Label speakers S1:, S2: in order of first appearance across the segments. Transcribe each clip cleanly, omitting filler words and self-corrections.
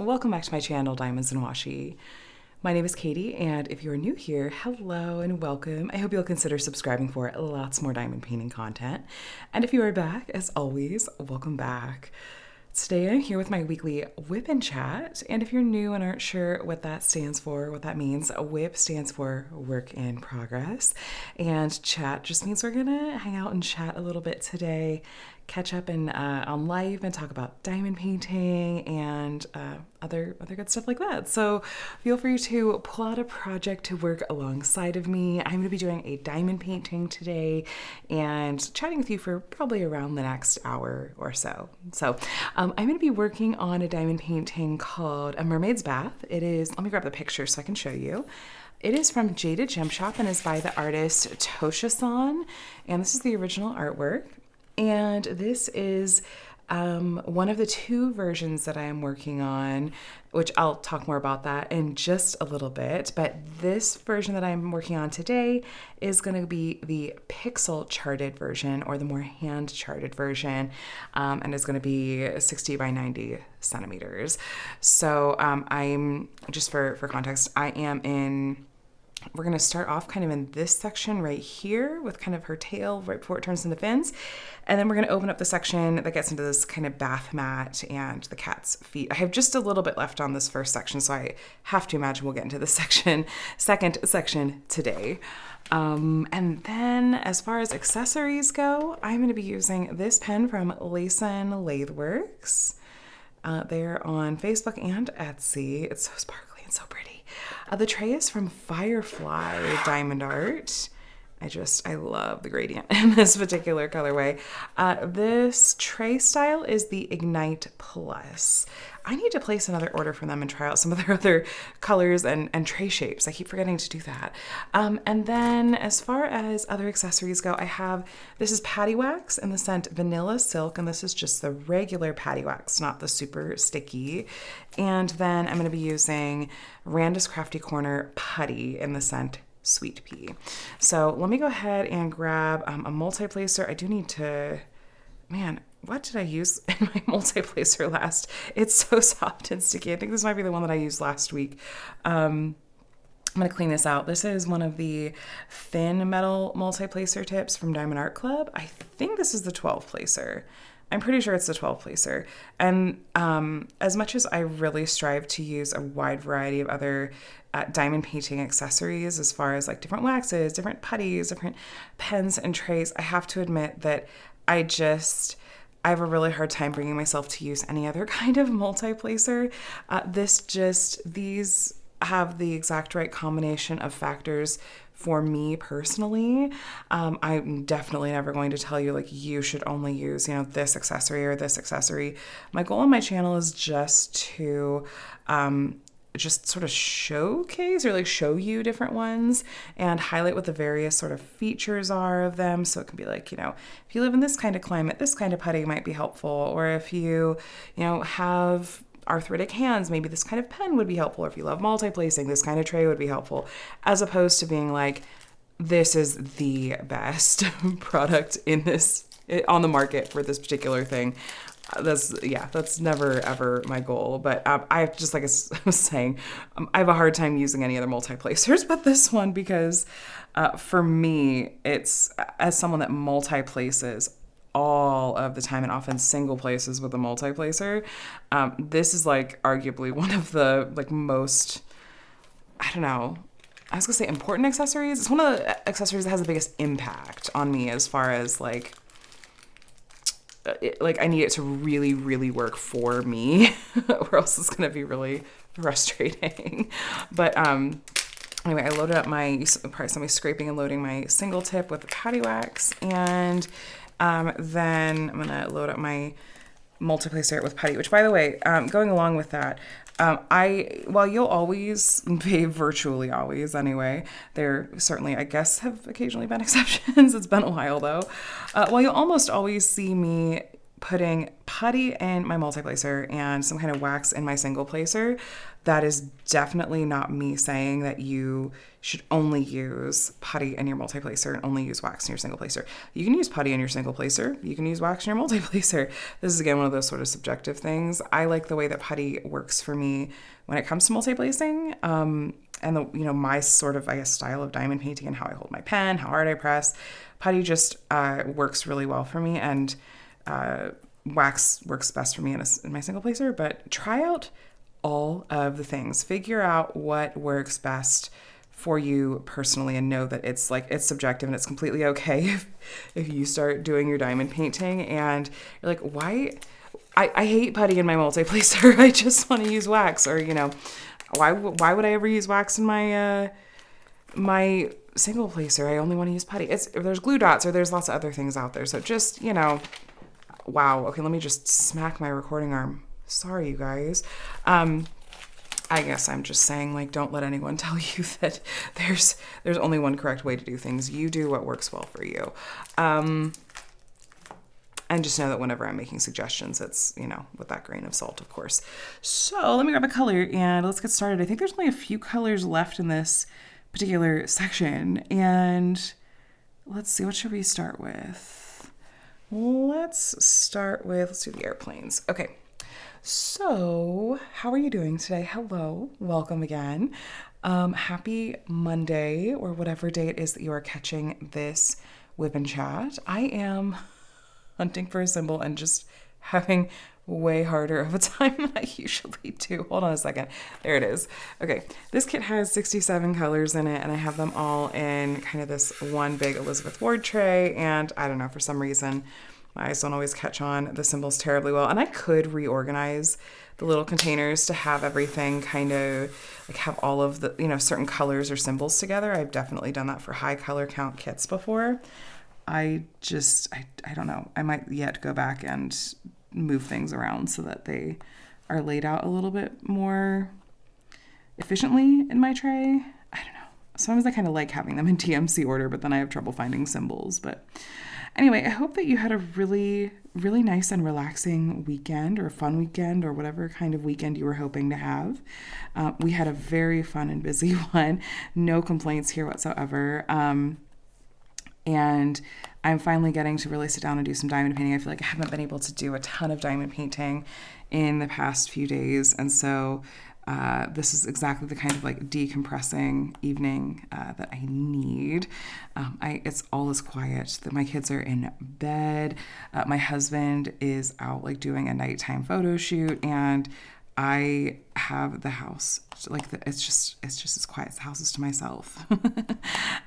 S1: welcome back to my channel, Diamonds and Washi. My name is Katie, and if you're new here, hello and welcome. I hope you'll consider subscribing for lots more diamond painting content. And if you are back, as always, welcome back. Today I'm here with my weekly WIP and Chat, and if you're new and aren't sure what that stands for, what that means, WIP stands for work in progress, and chat just means we're gonna hang out and chat a little bit today, catch up on life and talk about diamond painting and other good stuff like that. So feel free to pull out a project to work alongside of me. I'm going to be doing a diamond painting today and chatting with you for probably around the next hour or so. So I'm going to be working on a diamond painting called A Mermaid's Bath. It is, let me grab the picture so I can show you. It is from Jaded Gem Shop and is by the artist Tosha-san, and this is the original artwork. And this is one of the two versions that I am working on, which I'll talk more about that in just a little bit. But this version that I'm working on today is going to be the pixel charted version, or the more hand charted version, and it's going to be 60 by 90 centimeters. So I'm, just for context, we're going to start off kind of in this section right here with kind of her tail right before it turns into fins. And then we're going to open up the section that gets into this kind of bath mat and the cat's feet. I have just a little bit left on this first section, so I have to imagine we'll get into the second section today. And then as far as accessories go, I'm going to be using this pen from Lace-In Latheworks. They're on Facebook and Etsy. It's so sparkly and so pretty. The tray is from Firefly Diamond Art. I love the gradient in this particular colorway. This tray style is the Ignite Plus. I need to place another order from them and try out some of their other colors and tray shapes. I keep forgetting to do that. And then as far as other accessories go, this is Patty Wax in the scent Vanilla Silk, and this is just the regular Patty Wax, not the super sticky. And then I'm going to be using Randa's Crafty Corner Putty in the scent Sweet Pea. So let me go ahead and grab a multi-placer. I do need to, man, what did I use in my multi-placer last? It's so soft and sticky. I think this might be the one that I used last week. I'm going to clean this out. This is one of the thin metal multi-placer tips from Diamond Art Club. I think this is the 12 placer. I'm pretty sure it's the 12 placer. And as much as I really strive to use a wide variety of other diamond painting accessories, as far as like different waxes, different putties, different pens and trays, I have to admit that I have a really hard time bringing myself to use any other kind of multi-placer. These have the exact right combination of factors for me personally. I'm definitely never going to tell you like you should only use, this accessory or this accessory. My goal on my channel is just to just sort of showcase or like show you different ones and highlight what the various sort of features are of them. So it can be like, if you live in this kind of climate, this kind of putty might be helpful. Or if you have arthritic hands, maybe this kind of pen would be helpful. Or if you love multi-placing, this kind of tray would be helpful, as opposed to being like, this is the best product on the market for this particular thing. That's never ever my goal. But I just, like I was saying, I have a hard time using any other multi-placers but this one, because for me, it's, as someone that multi-places all of the time and often single places with a multi-placer, this is like arguably one of the like most, I don't know, I was gonna say important accessories. It's one of the accessories that has the biggest impact on me, as far as like I need it to really, really work for me or else it's gonna be really frustrating. But anyway, I loaded up probably somebody scraping and loading my single tip with the Patty Wax, and then I'm gonna load up my multi-placer with putty, which, by the way, going along with that, while you'll always be, virtually always anyway, there certainly, I guess, have occasionally been exceptions. It's been a while though. While you'll almost always see me putting putty in my multi-placer and some kind of wax in my single placer. That is definitely not me saying that you should only use putty in your multi-placer and only use wax in your single placer. You can use putty in your single placer. You can use wax in your multi-placer. This is, again, one of those sort of subjective things. I like the way that putty works for me when it comes to multi-placing. And the, my sort of, I guess, style of diamond painting and how I hold my pen, how hard I press. Putty just works really well for me, and wax works best for me in my single placer. But try out all of the things. Figure out what works best for you personally, and know that it's subjective, and it's completely okay if you start doing your diamond painting and you're like, why? I hate putty in my multi-placer. I just want to use wax, or why would I ever use wax in my my single placer? I only want to use putty. There's glue dots, or there's lots of other things out there. So just, wow. Okay, let me just smack my recording arm. Sorry, you guys. I guess I'm just saying, don't let anyone tell you that there's only one correct way to do things. You do what works well for you. And just know that whenever I'm making suggestions, it's, with that grain of salt, of course. So let me grab a color and let's get started. I think there's only a few colors left in this particular section. And let's see, what should we start with? Let's do the airplanes. Okay. So how are you doing today? Hello. Welcome again. Happy Monday, or whatever day it is that you are catching this WIP and Chat. I am hunting for a symbol and just having way harder of a time than I usually do. Hold on a second. There it is. Okay. This kit has 67 colors in it, and I have them all in kind of this one big Elizabeth Ward tray. And I don't know, for some reason, my eyes don't always catch on the symbols terribly well. And I could reorganize the little containers to have everything kind of have all of the, certain colors or symbols together. I've definitely done that for high color count kits before. I don't know. I might yet go back and move things around so that they are laid out a little bit more efficiently in my tray. I don't know. Sometimes I kind of like having them in TMC order, but then I have trouble finding symbols. But anyway, I hope that you had a really, really nice and relaxing weekend, or a fun weekend, or whatever kind of weekend you were hoping to have. We had a very fun and busy one. No complaints here whatsoever. And I'm finally getting to really sit down and do some diamond painting. I feel like I haven't been able to do a ton of diamond painting in the past few days. And so this is exactly the kind of decompressing evening that I need. It's all is quiet. My kids are in bed. My husband is out doing a nighttime photo shoot, and I have the house, it's just as quiet as the house is to myself.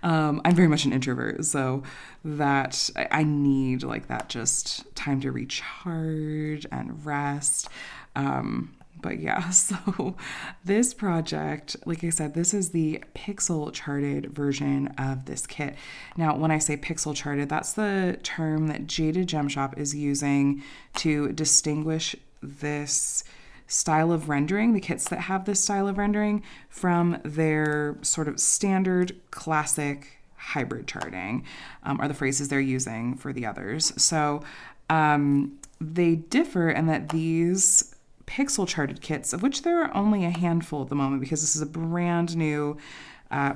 S1: I'm very much an introvert, so that I need that just time to recharge and rest. But yeah, so this project, like I said, this is the pixel charted version of this kit. Now, when I say pixel charted, that's the term that Jaded Gem Shop is using to distinguish this style of rendering, the kits that have this style of rendering, from their sort of standard classic hybrid charting, are the phrases they're using for the others. So they differ in that these pixel charted kits, of which there are only a handful at the moment because this is a brand new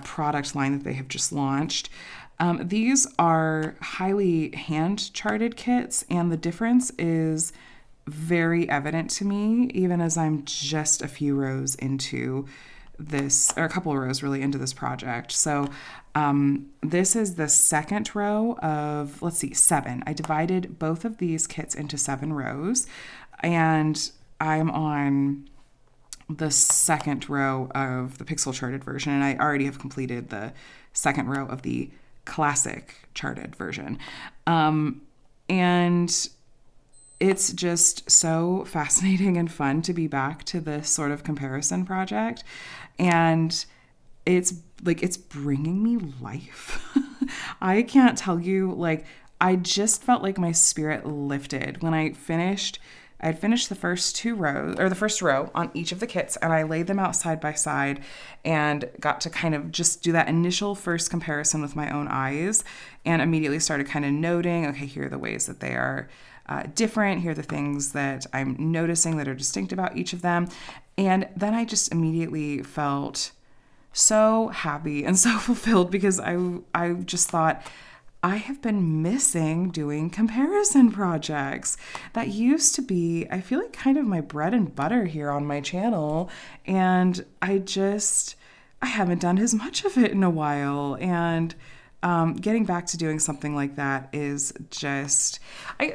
S1: product line that they have just launched. These are highly hand charted kits, and the difference is very evident to me, even as I'm just a few rows into this, or a couple of rows really into this project. So this is the second row of, 7. I divided both of these kits into 7 rows, and I'm on the second row of the pixel charted version, and I already have completed the second row of the classic charted version. And it's just so fascinating and fun to be back to this sort of comparison project. And it's bringing me life. I can't tell you, I just felt like my spirit lifted when I finished I had finished the first the first row on each of the kits, and I laid them out side by side and got to kind of just do that initial first comparison with my own eyes, and immediately started kind of noting, okay, here are the ways that they are different. Here are the things that I'm noticing that are distinct about each of them. And then I just immediately felt so happy and so fulfilled because I just thought, I have been missing doing comparison projects. That used to be, I feel like, kind of my bread and butter here on my channel. And I haven't done as much of it in a while. And getting back to doing something like that is just,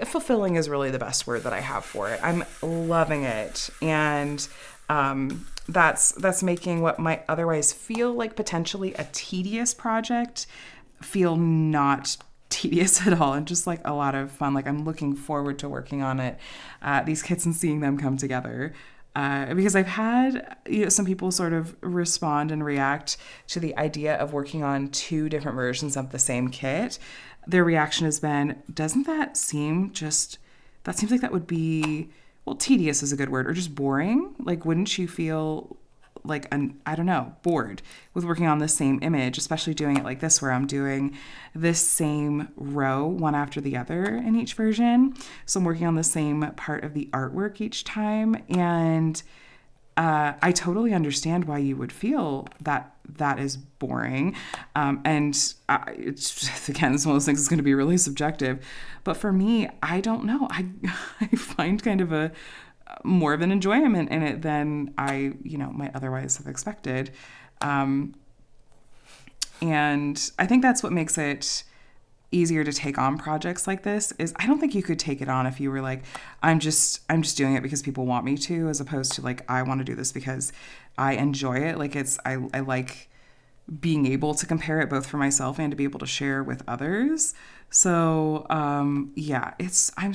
S1: fulfilling is really the best word that I have for it. I'm loving it. And that's making what might otherwise feel like potentially a tedious project feel not tedious at all and just like a lot of fun. Like I'm looking forward to working on it, these kits, and seeing them come together. Because I've had some people sort of respond and react to the idea of working on two different versions of the same kit. Their reaction has been, doesn't that seem that seems like that would be, well, tedious is a good word, or just boring? Like, wouldn't you feel like, I don't know, bored with working on the same image, especially doing it like this, where I'm doing this same row one after the other in each version. So I'm working on the same part of the artwork each time. And I totally understand why you would feel that is boring. It's again, it's one of those things that's going to be really subjective. But for me, I don't know. I find kind of more of an enjoyment in it than I, might otherwise have expected. And I think that's what makes it easier to take on projects like this. Is I don't think you could take it on if you were like, I'm just doing it because people want me to, as opposed to like, I want to do this because I enjoy it. Like I like being able to compare it both for myself and to be able to share with others. So, I'm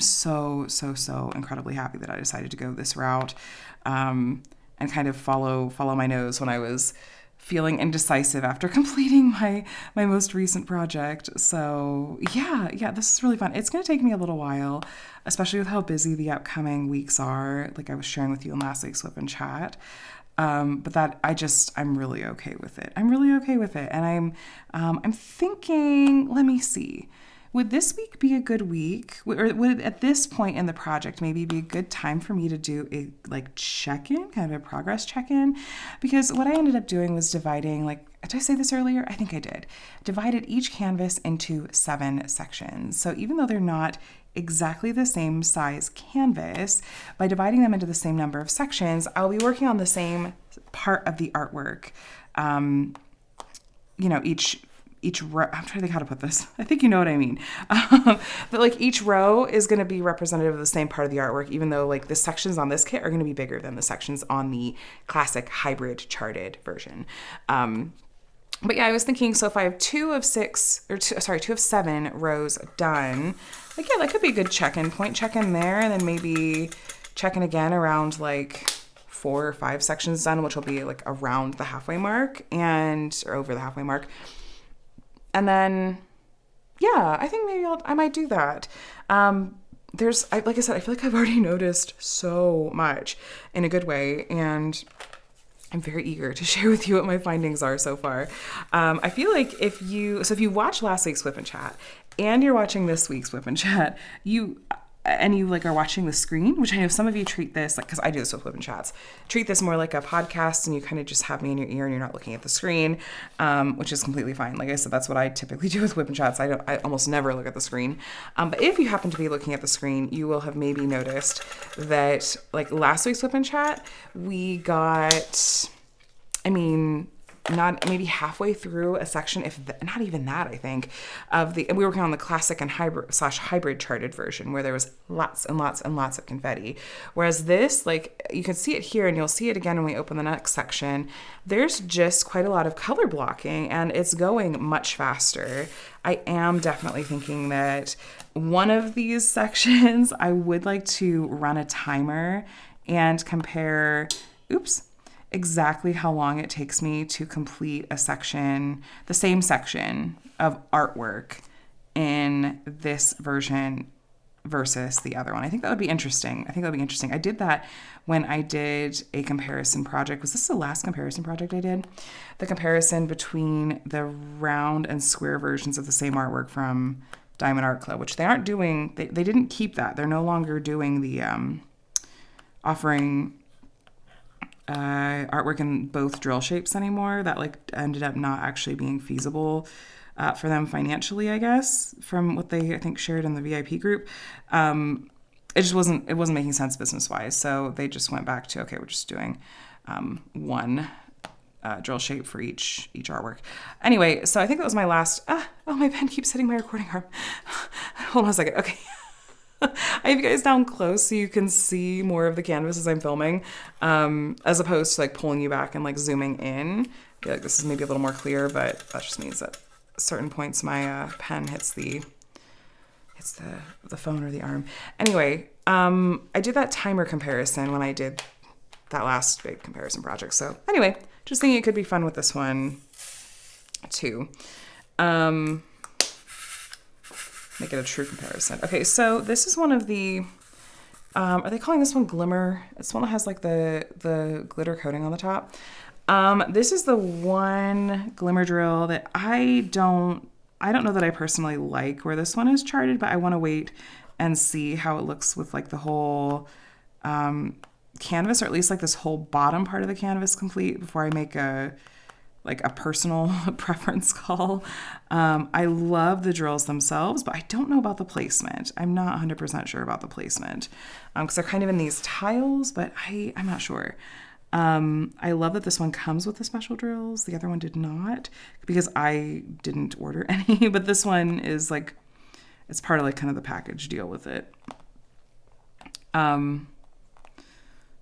S1: so incredibly happy that I decided to go this route, and kind of follow my nose when I was feeling indecisive after completing my most recent project. So yeah, this is really fun. It's going to take me a little while, especially with how busy the upcoming weeks are, like I was sharing with you in last week's WIP and Chat. But that I'm really okay with it. And I'm thinking, let me see. Would this week be a good week? Or would at this point in the project maybe be a good time for me to do a check-in, kind of a progress check-in? Because what I ended up doing was dividing, did I say this earlier? I think I did. Divided each canvas into 7 sections. So even though they're not exactly the same size canvas, by dividing them into the same number of sections, I'll be working on the same part of the artwork. Each row, I'm trying to think how to put this. I think you know what I mean. But each row is going to be representative of the same part of the artwork, even though the sections on this kit are going to be bigger than the sections on the classic hybrid charted version. But yeah, I was thinking, so if I have 2 of 7 rows done, that could be a good check-in point. Check in there, and then maybe check in again around 4 or 5 sections done, which will be around the halfway mark or over the halfway mark. And then, yeah, I think maybe I might do that. Like I said, I feel like I've already noticed so much in a good way, and I'm very eager to share with you what my findings are so far. I feel like if you watched last week's WIP and Chat and you're watching this week's WIP and Chat, you are watching the screen, which I know some of you treat this, because I do this with WIP and Chats, treat this more like a podcast, and you kind of just have me in your ear and you're not looking at the screen, which is completely fine. Like I said, that's what I typically do with WIP and Chats. I almost never look at the screen. But if you happen to be looking at the screen, you will have maybe noticed that last week's WIP and Chat, we got, not maybe halfway through a section, not even that, I think, and we were working on the classic and hybrid charted version, where there was lots and lots and lots of confetti. Whereas this, you can see it here, and you'll see it again when we open the next section. There's just quite a lot of color blocking, and it's going much faster. I am definitely thinking that one of these sections, I would like to run a timer and compare, exactly how long it takes me to complete a section, the same section of artwork in this version versus the other one. I think that would be interesting. I did that when I did a comparison project. Was this the last comparison project I did? The comparison between the round and square versions of the same artwork from Diamond Art Club, which they aren't doing. They didn't keep that. They're no longer doing the offering artwork in both drill shapes anymore. That like ended up not actually being feasible for them financially, I guess, from what they, I think, shared in the VIP group. It just wasn't making sense business-wise. So they just went back to, okay, we're just doing one drill shape for each artwork. Anyway, so I think that was my last, my pen keeps hitting my recording arm. Hold on a second. Okay. I have you guys down close so you can see more of the canvas as I'm filming, as opposed to like pulling you back and like zooming in. I feel like this is maybe a little more clear, but that just means that at certain points my pen hits the phone or the arm. Anyway, I did that timer comparison when I did that last big comparison project. So anyway, just thinking it could be fun with this one too. Make it a true comparison. Okay, so this is one of the, are they calling this one Glimmer? It's one that has like the glitter coating on the top. This is the one Glimmer drill that I don't know that I personally like where this one is charted, but I want to wait and see how it looks with like the whole canvas, or at least like this whole bottom part of the canvas complete before I make a personal preference call. I love the drills themselves, but I don't know about the placement. I'm not 100% sure about the placement because they're kind of in these tiles, but I'm not sure. I love that this one comes with the special drills. The other one did not because I didn't order any, but this one is like, it's part of like kind of the package deal with it.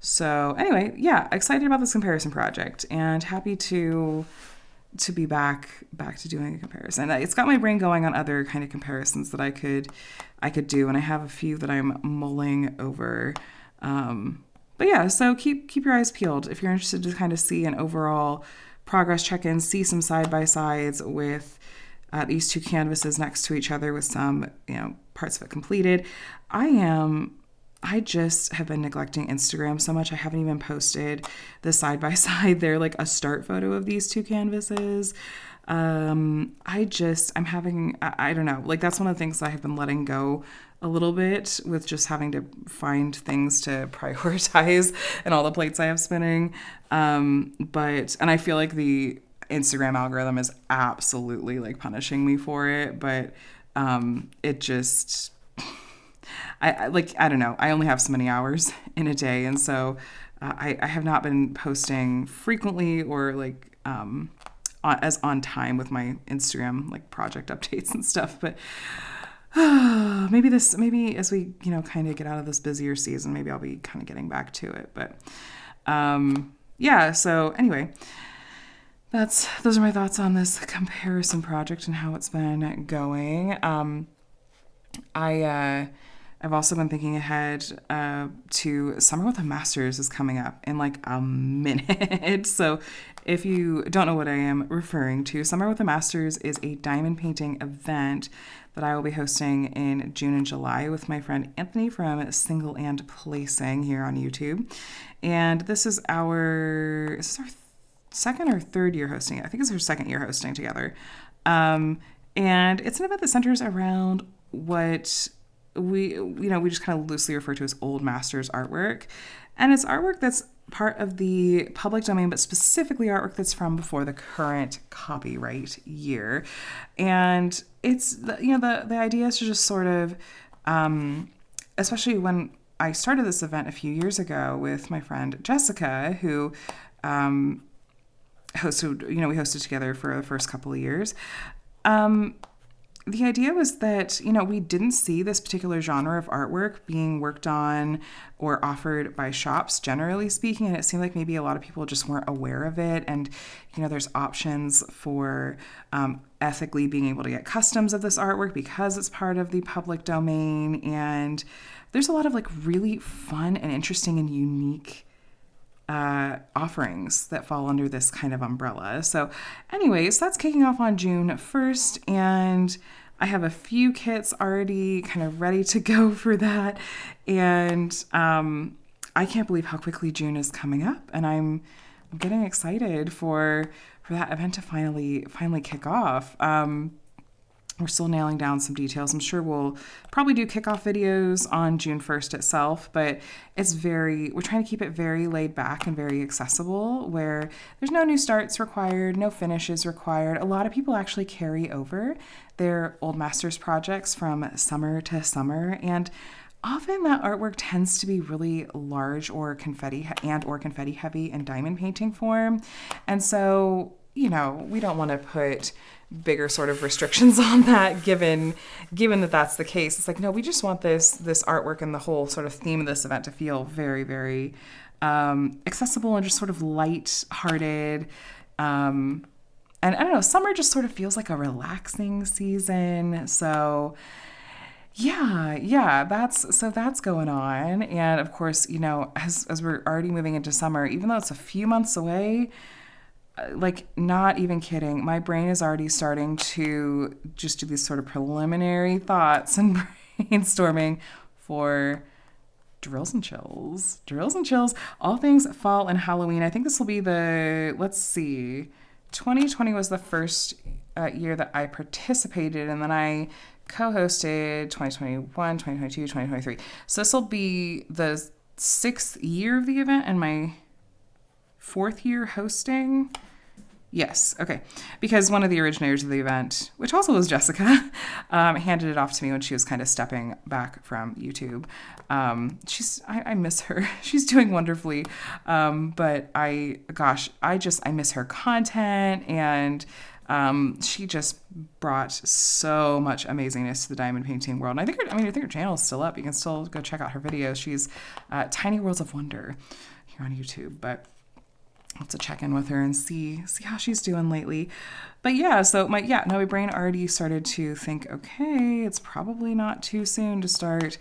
S1: So anyway, yeah, excited about this comparison project and happy to be back to doing a comparison. It's got my brain going on other kind of comparisons that I could do, and I have a few that I'm mulling over. But yeah, so keep your eyes peeled if you're interested to kind of see an overall progress check-in, see some side-by-sides with these two canvases next to each other with some, parts of it completed. I just have been neglecting Instagram so much. I haven't even posted the side-by-side. They're like a start photo of these two canvases. I'm having, I don't know, like that's one of the things I have been letting go a little bit with just having to find things to prioritize and all the plates I have spinning. And I feel like the Instagram algorithm is absolutely like punishing me for it, but it just... I don't know. I only have so many hours in a day. And so I have not been posting frequently or like as on time with my Instagram, like project updates and stuff. But maybe as we, kind of get out of this busier season, maybe I'll be kind of getting back to it. But yeah, so anyway, those are my thoughts on this comparison project and how it's been going. I've also been thinking ahead to Summer with the Masters is coming up in like a minute. So if you don't know what I am referring to, Summer with the Masters is a diamond painting event that I will be hosting in June and July with my friend Anthony from Single and Placing here on YouTube. And this is our second or third year hosting it. I think it's our second year hosting together. And it's an event that centers around what we just kind of loosely refer to as old masters artwork. And it's artwork that's part of the public domain, but specifically artwork that's from before the current copyright year. And it's, the idea is to just sort of, especially when I started this event a few years ago with my friend Jessica, who hosted, we hosted together for the first couple of years. The idea was that, we didn't see this particular genre of artwork being worked on or offered by shops, generally speaking, and it seemed like maybe a lot of people just weren't aware of it. And, there's options for ethically being able to get customs of this artwork because it's part of the public domain. And there's a lot of like really fun and interesting and unique offerings that fall under this kind of umbrella. So anyways, that's kicking off on June 1st, and I have a few kits already kind of ready to go for that. And I can't believe how quickly June is coming up. And I'm getting excited for that event to finally kick off. We're still nailing down some details. I'm sure we'll probably do kickoff videos on June 1st itself, but we're trying to keep it very laid back and very accessible, where there's no new starts required, no finishes required. A lot of people actually carry over their old masters projects from summer to summer, and often that artwork tends to be really large or confetti heavy in diamond painting form. And so, we don't want to put bigger sort of restrictions on that, given that that's the case. It's like, no, we just want this artwork and the whole sort of theme of this event to feel very, very accessible and just sort of light-hearted. And I don't know, summer just sort of feels like a relaxing season. So yeah, that's going on. And of course, as we're already moving into summer, even though it's a few months away, like, not even kidding, my brain is already starting to just do these sort of preliminary thoughts and brainstorming for drills and chills, all things fall and Halloween. I think this will be 2020 was the first year that I participated, and then I co-hosted 2021, 2022, 2023. So this will be the 6th year of the event and my 4th year hosting. Yes, okay. Because one of the originators of the event, which also was Jessica, handed it off to me when she was kind of stepping back from YouTube. I miss her. She's doing wonderfully. But I miss her content, and she just brought so much amazingness to the diamond painting world. And I think her channel is still up. You can still go check out her videos. She's Tiny Worlds of Wonder here on YouTube, but I'll have to check in with her and see how she's doing lately. But yeah, so my brain already started to think, okay, it's probably not too soon to start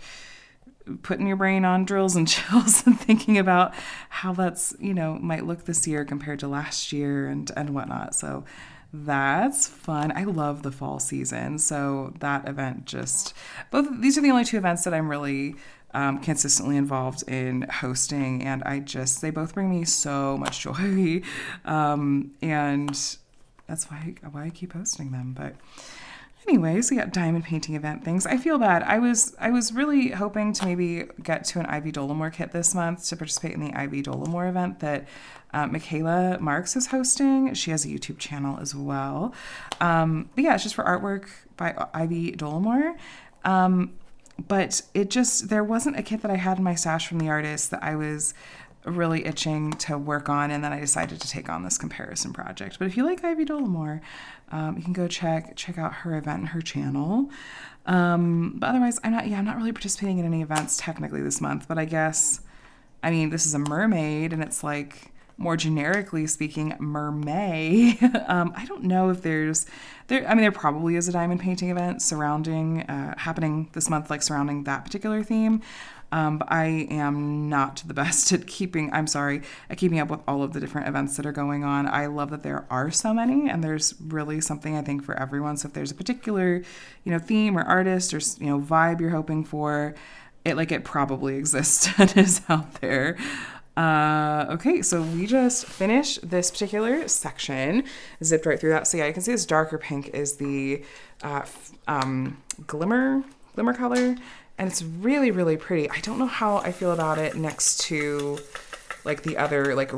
S1: putting your brain on drills and chills and thinking about how that's, might look this year compared to last year and whatnot. So that's fun. I love the fall season. So that event these are the only 2 events that I'm really consistently involved in hosting, and they both bring me so much joy, and that's why I keep hosting them. But anyways, we got diamond painting event things. I feel bad. I was really hoping to maybe get to an Ivy Dolomore kit this month to participate in the Ivy Dolomore event that Michaela Marks is hosting. She has a YouTube channel as well. But yeah, it's just for artwork by Ivy Dolomore. But there wasn't a kit that I had in my stash from the artist that I was really itching to work on, and then I decided to take on this comparison project. But if you like Ivy Dolomore, you can go check out her event and her channel. But otherwise, I'm not really participating in any events technically this month, but this is a mermaid, and it's like, more generically speaking, mermaid. I don't know if there probably is a diamond painting event happening this month, like surrounding that particular theme. But I am not the best at keeping up with all of the different events that are going on. I love that there are so many, and there's really something, I think, for everyone. So if there's a particular, theme or artist or, vibe you're hoping for, it probably exists and is out there. Okay, so we just finished this particular section, zipped right through that. So yeah, you can see this darker pink is the glimmer color, and it's really, really pretty. I don't know how I feel about it next to like the other like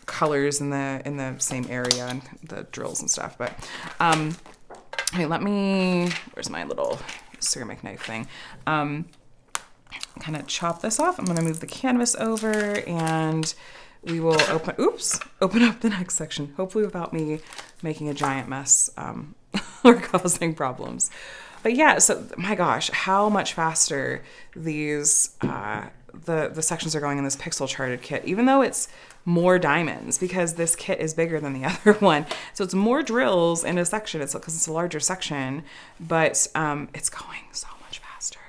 S1: colors in the same area and the drills and stuff. But okay, where's my little ceramic knife thing? Kind of chop this off. I'm going to move the canvas over, and we will open up the next section, hopefully without me making a giant mess or causing problems. But yeah, so my gosh, how much faster these the sections are going in this pixel charted kit, even though it's more diamonds, because this kit is bigger than the other one. So it's more drills in a section. It's because it's a larger section, but it's going so much faster.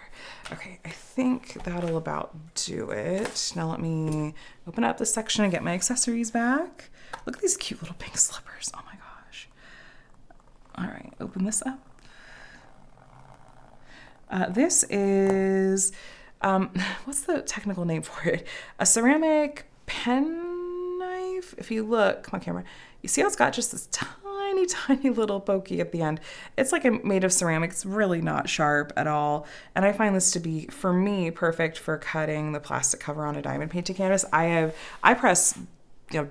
S1: Okay, I think that'll about do it. Now let me open up this section and get my accessories back. Look at these cute little pink slippers. Oh my gosh. All right, open this up. This is, what's the technical name for it? A ceramic pen knife. If you look, come on camera, you see how it's got just this tiny little pokey at the end. It's like made of ceramic. It's really not sharp at all. And I find this to be, for me, perfect for cutting the plastic cover on a diamond painting canvas. I press,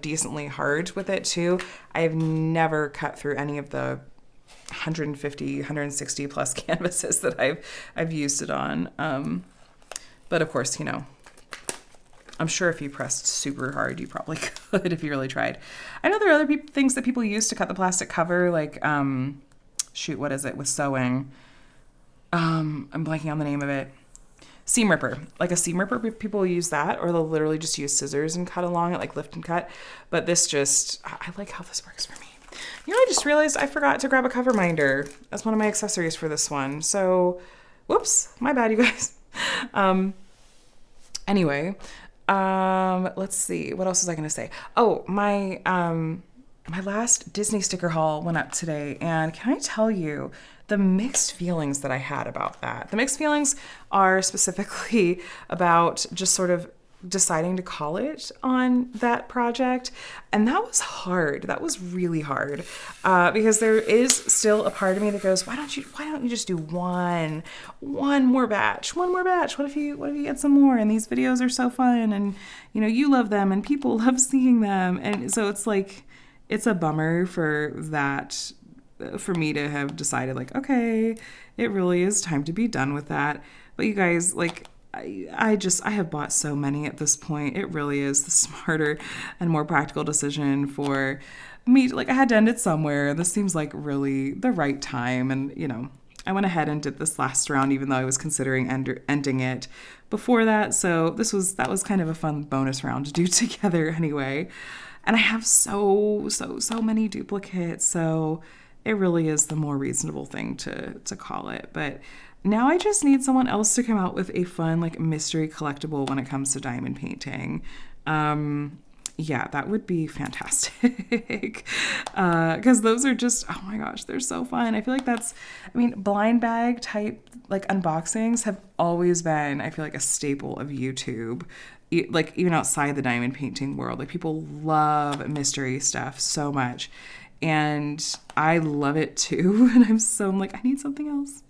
S1: decently hard with it too. I've never cut through any of the 150, 160 plus canvases that I've used it on. But of course, I'm sure if you pressed super hard, you probably could if you really tried. I know there are other things that people use to cut the plastic cover, like, what is it, with sewing? I'm blanking on the name of it. Seam ripper. Like a seam ripper, people use that, or they'll literally just use scissors and cut along it, like lift and cut. But this I like how this works for me. I just realized I forgot to grab a cover minder as one of my accessories for this one. So, whoops, my bad, you guys. Anyway, let's see. What else was I going to say? Oh, my last Disney sticker haul went up today, and can I tell you the mixed feelings that I had about that? The mixed feelings are specifically about just sort of deciding to call it on that project. And that was hard. That was really hard, because there is still a part of me that goes, why don't you just do one more batch? What if you get some more? And these videos are so fun, and you love them, and people love seeing them. And so it's like, it's a bummer for that, for me to have decided, like, okay, it really is time to be done with that. But you guys, like, I have bought so many at this point. It really is the smarter and more practical decision for me. Like, I had to end it somewhere. This seems like really the right time. And, I went ahead and did this last round, even though I was considering ending it before that. So that was kind of a fun bonus round to do together anyway. And I have so many duplicates. So it really is the more reasonable thing to call it. But now I just need someone else to come out with a fun, like, mystery collectible when it comes to diamond painting. Yeah, that would be fantastic. Because those are just, oh my gosh, they're so fun. I feel like blind bag type, like, unboxings have always been, I feel like, a staple of YouTube. Like, even outside the diamond painting world, like, people love mystery stuff so much. And I love it too. And I'm like, I need something else.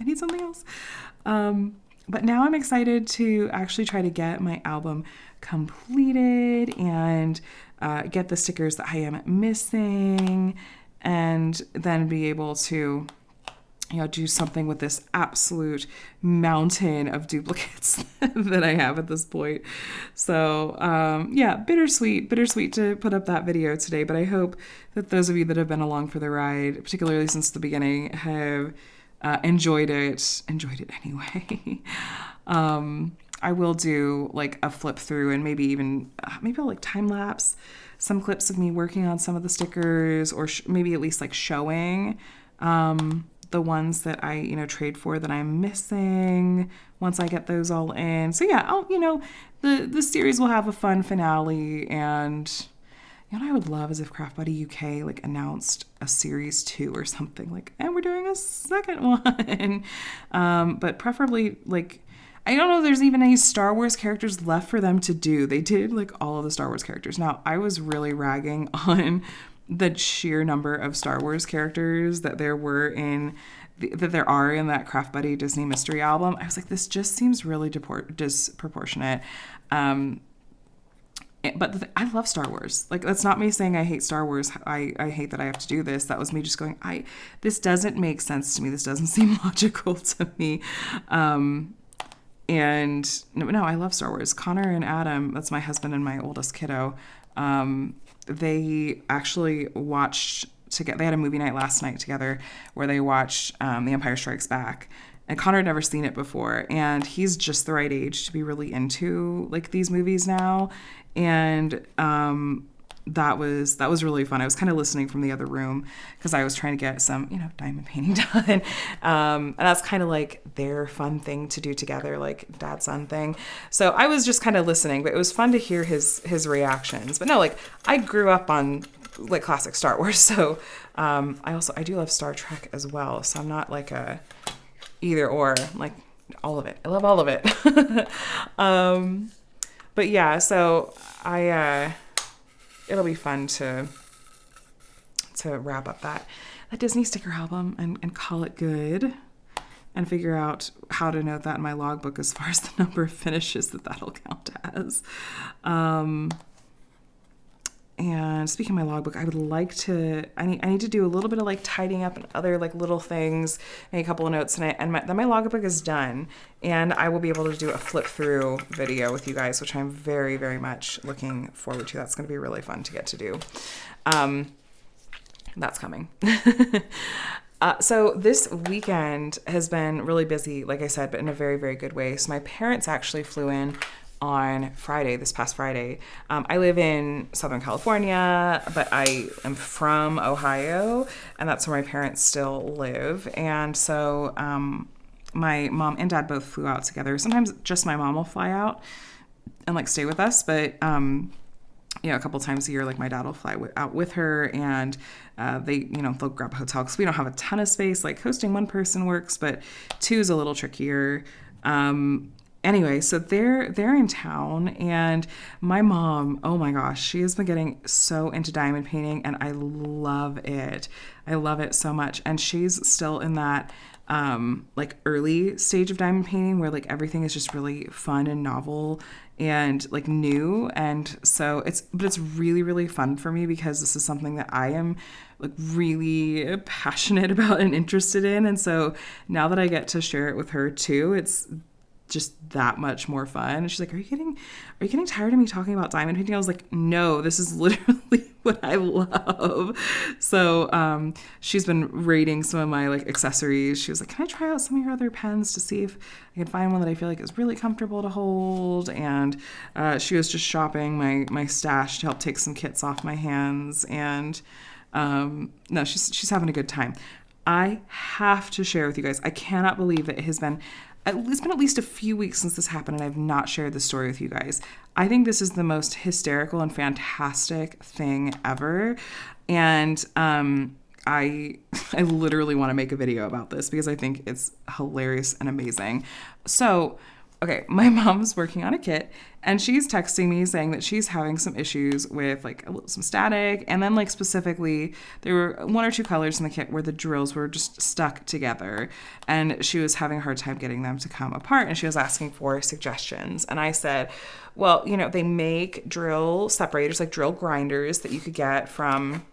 S1: But now I'm excited to actually try to get my album completed and get the stickers that I am missing, and then be able to do something with this absolute mountain of duplicates that I have at this point. So, bittersweet to put up that video today, but I hope that those of you that have been along for the ride, particularly since the beginning, have enjoyed it anyway. I will do, like, a flip through, and maybe I'll, like, time lapse some clips of me working on some of the stickers, or maybe at least, like, showing the ones that I, trade for that I'm missing once I get those all in. So yeah, the series will have a fun finale. And what I would love is if Craft Buddy UK, like, announced a series 2 or something, like, and we're doing a second one. But preferably, like, I don't know if there's even any Star Wars characters left for them to do. They did, like, all of the Star Wars characters. Now, I was really ragging on the sheer number of Star Wars characters that there are in that Craft Buddy Disney Mystery album. I was like, this just seems really disproportionate. But I love Star Wars. Like, that's not me saying I hate Star Wars. I hate that I have to do this. That was me just going, this doesn't make sense to me. This doesn't seem logical to me. And no, I love Star Wars. Connor and Adam, that's my husband and my oldest kiddo, they actually watched together. They had a movie night last night together where they watched The Empire Strikes Back. And Connor had never seen it before, and he's just the right age to be really into, like, these movies now. And that was really fun. I was kind of listening from the other room because I was trying to get some, diamond painting done. And that's kind of like their fun thing to do together, like dad-son thing. So I was just kind of listening, but it was fun to hear his reactions. But no, like, I grew up on, like, classic Star Wars. So I do love Star Trek as well. So I'm not like a either or, like, all of it. I love all of it. But yeah, so it'll be fun to wrap up that Disney sticker album and call it good, and figure out how to note that in my logbook as far as the number of finishes that'll count as. And speaking of my logbook, I would like to, I need to do a little bit of like tidying up and other like little things, make a couple of notes tonight. And then my logbook is done, and I will be able to do a flip through video with you guys, which I'm very, very much looking forward to. That's going to be really fun to get to do. That's coming. So this weekend has been really busy, like I said, but in a very, very good way. So my parents actually flew in on Friday, this past Friday. I live in Southern California, but I am from Ohio, and that's where my parents still live. And so my mom and dad both flew out together. Sometimes just my mom will fly out and like stay with us, but a couple times a year, like my dad will fly out with her, and they'll grab a hotel because we don't have a ton of space. Like hosting one person works, but two is a little trickier. Anyway, so they're in town, and my mom, oh my gosh, she has been getting so into diamond painting, and I love it. I love it so much. And she's still in that like early stage of diamond painting where like everything is just really fun and novel and like new. And so it's really, really fun for me because this is something that I am like really passionate about and interested in. And so now that I get to share it with her too, it's just that much more fun. And she's like, are you getting tired of me talking about diamond painting? I was like, no, this is literally what I love. So she's been rating some of my like accessories. She was like, can I try out some of your other pens to see if I can find one that I feel like is really comfortable to hold? And she was just shopping my stash to help take some kits off my hands. And no, she's having a good time. I have to share with you guys, I cannot believe that it's been at least a few weeks since this happened, and I've not shared this story with you guys. I think this is the most hysterical and fantastic thing ever. And I literally want to make a video about this because I think it's hilarious and amazing. So, okay, my mom's working on a kit, and she's texting me saying that she's having some issues with like some static, and then like specifically there were one or two colors in the kit where the drills were just stuck together, and she was having a hard time getting them to come apart, and she was asking for suggestions. And I said, well, they make drill separators, like drill grinders that you could get from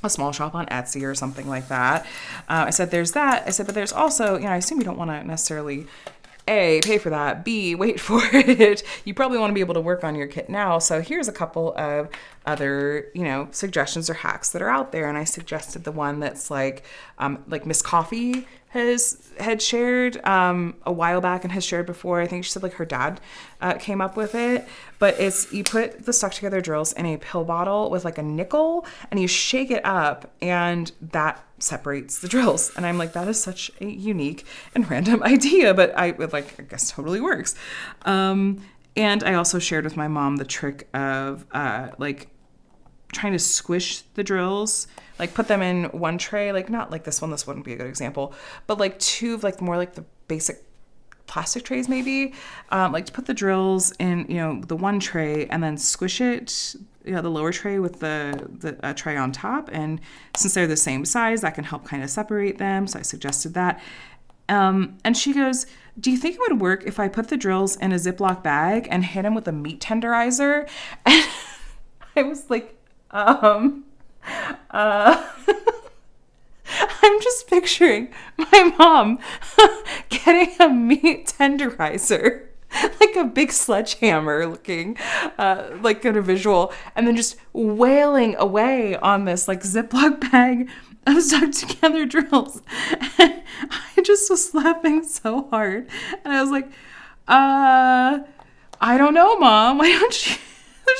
S1: a small shop on Etsy or something like that. I said, there's that. I said, but there's also, I assume you don't want to necessarily A, pay for that, B, wait for it. You probably want to be able to work on your kit now. So here's a couple of other, suggestions or hacks that are out there. And I suggested the one that's like Miss Coffee had shared a while back and has shared before. I think she said like her dad came up with it. But it's, you put the stuck together drills in a pill bottle with like a nickel, and you shake it up, and that separates the drills. And I'm like, that is such a unique and random idea, but I guess totally works. And I also shared with my mom the trick of trying to squish the drills, like put them in one tray, like not like this wouldn't be a good example, but like two of like more like the basic plastic trays maybe, like to put the drills in, the one tray, and then squish it, the lower tray with the tray on top. And since they're the same size, that can help kind of separate them. So I suggested that. And she goes, do you think it would work if I put the drills in a Ziploc bag and hit them with a meat tenderizer? And I was like, I'm just picturing my mom getting a meat tenderizer, like a big sledgehammer looking, like kind of visual, and then just wailing away on this like Ziploc bag of stuck together drills. And I just was laughing so hard. And I was like, I don't know, Mom. Why don't you?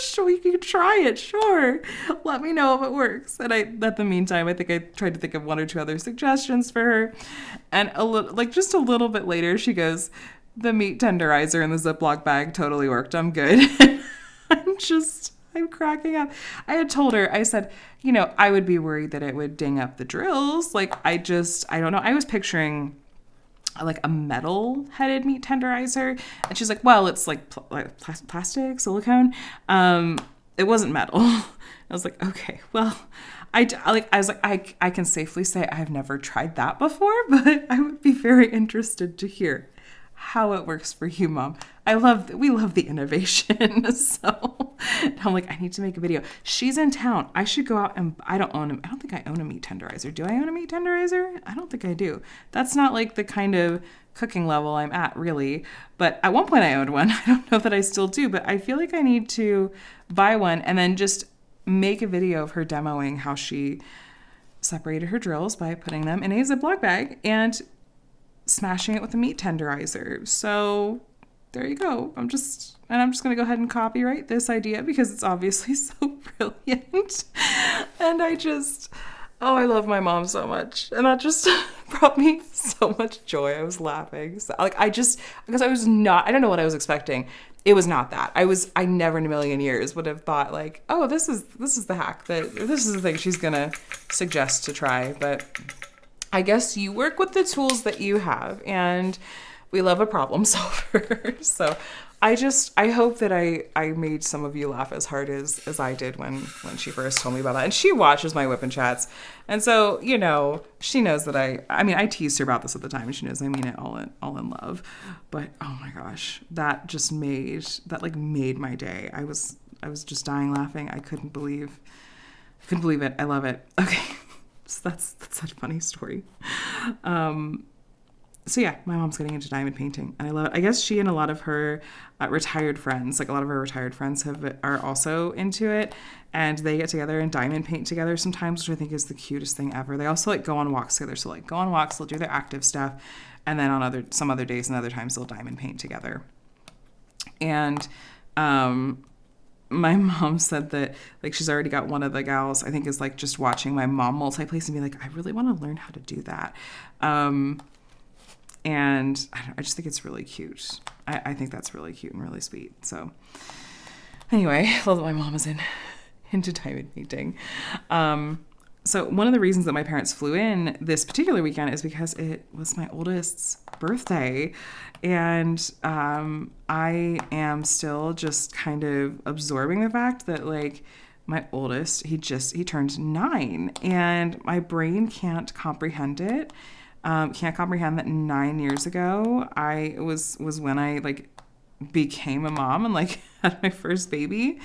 S1: Sure, you can try it. Sure. Let me know if it works. And at the meantime, I think I tried to think of one or two other suggestions for her. And just a little bit later, she goes, the meat tenderizer in the Ziploc bag totally worked. I'm good. I'm cracking up. I had told her, I said, I would be worried that it would ding up the drills. Like, I don't know. I was picturing like a metal headed meat tenderizer. And she's like, well, it's like, plastic, silicone. It wasn't metal. I was like, okay, well, I was like, I can safely say I've never tried that before, but I would be very interested to hear how it works for you, Mom. We love the innovation. So I'm like, I need to make a video. She's in town. I should go out and I don't think I own a meat tenderizer. Do I own a meat tenderizer? I don't think I do. That's not like the kind of cooking level I'm at, really. But at one point I owned one. I don't know that I still do, but I feel like I need to buy one and then just make a video of her demoing how she separated her drills by putting them in a Ziploc bag and smashing it with a meat tenderizer. So there you go. I'm just going to go ahead and copyright this idea because it's obviously so brilliant. And I love my mom so much. And that just brought me so much joy. I was laughing. So, because I don't know what I was expecting. It was not that. I never in a million years would have thought like, oh, this is the hack, this is the thing she's going to suggest to try. But I guess you work with the tools that you have, and we love a problem solver. So I hope that I made some of you laugh as hard as I did when she first told me about that. And she watches my WIP and Chats. And so, she knows that I teased her about this at the time, and she knows I mean it all in love. But oh my gosh, that made my day. I was just dying laughing. I couldn't believe it. I love it. Okay. So that's such a funny story. So yeah, my mom's getting into diamond painting, and I love it. I guess she and a lot of her retired friends, are also into it, and they get together and diamond paint together sometimes, which I think is the cutest thing ever. They also go on walks together. So go on walks, they'll do their active stuff, and then on some other days and other times they'll diamond paint together. And my mom said that she's already got one of the gals, I think, is just watching my mom multi-place and be like, I really want to learn how to do that. And I just think it's really cute. I think that's really cute and really sweet. So anyway, I love that my mom is into diamond painting. So one of the reasons that my parents flew in this particular weekend is because it was my oldest's birthday. And I am still just kind of absorbing the fact that my oldest, he turned 9, and my brain can't comprehend it. Can't comprehend that 9 years ago I was when I became a mom and had my first baby.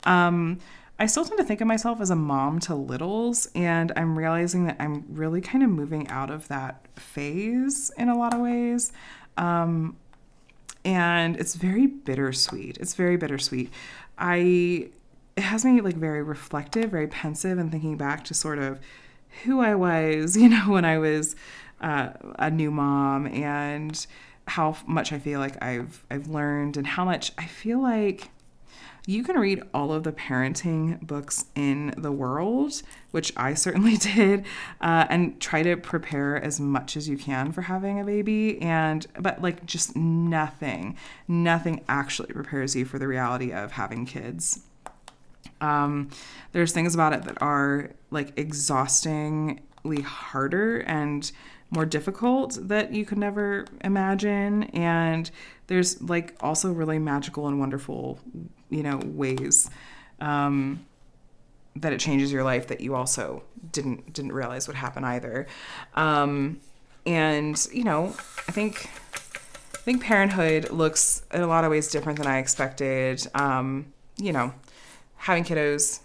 S1: I still tend to think of myself as a mom to littles, and I'm realizing that I'm really kind of moving out of that phase in a lot of ways. And it's very bittersweet. It has me very reflective, very pensive, and thinking back to sort of who I was, when I was a new mom, and how much I feel like I've learned, and how much I feel like you can read all of the parenting books in the world, which I certainly did, and try to prepare as much as you can for having a baby, but just nothing actually prepares you for the reality of having kids. There's things about it that are exhaustingly harder and more difficult that you could never imagine. And there's also really magical and wonderful, ways, that it changes your life that you also didn't realize would happen either. And, I think parenthood looks in a lot of ways different than I expected. Having kiddos,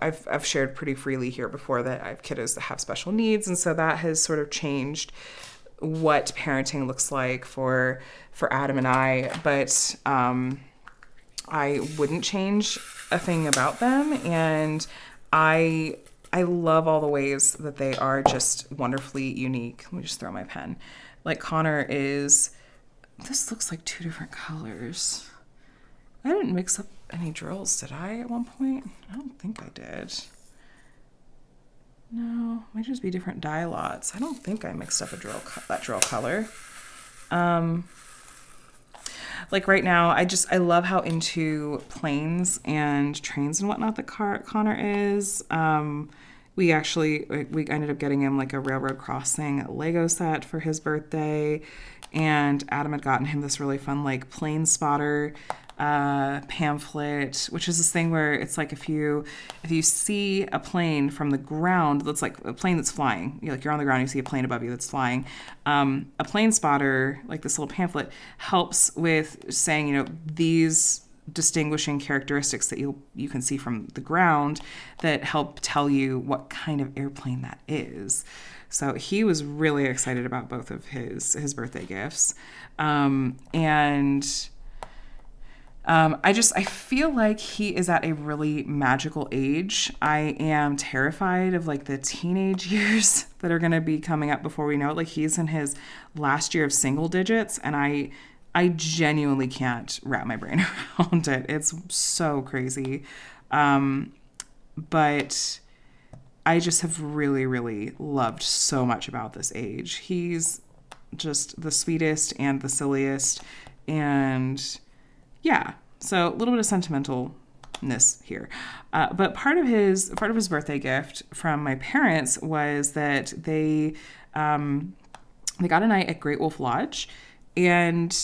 S1: I've shared pretty freely here before that I have kiddos that have special needs, and so that has sort of changed what parenting looks like for Adam and I. But I wouldn't change a thing about them, and I love all the ways that they are just wonderfully unique. Let me just throw my pen. Connor is. This looks like 2 different colors. I didn't mix up any drills, did I, at one point? I don't think I did. No, might just be different dye lots. I don't think I mixed up that drill color. Right now, I love how into planes and trains and whatnot that Connor is. we ended up getting him like a railroad crossing Lego set for his birthday. And Adam had gotten him this really fun like plane spotter pamphlet, which is this thing where it's like if you see a plane from the ground that's like a plane that's flying, you're on the ground, you see a plane above you that's flying, a plane spotter, like this little pamphlet, helps with saying, these distinguishing characteristics that you can see from the ground that help tell you what kind of airplane that is. So he was really excited about both of his birthday gifts. I feel like he is at a really magical age. I am terrified of like the teenage years that are going to be coming up before we know it. Like he's in his last year of single digits, and I genuinely can't wrap my brain around it. It's so crazy. But I just have really, really loved so much about this age. He's just the sweetest and the silliest, and yeah, so a little bit of sentimentalness here. But part of his birthday gift from my parents was that they got a night at Great Wolf Lodge, and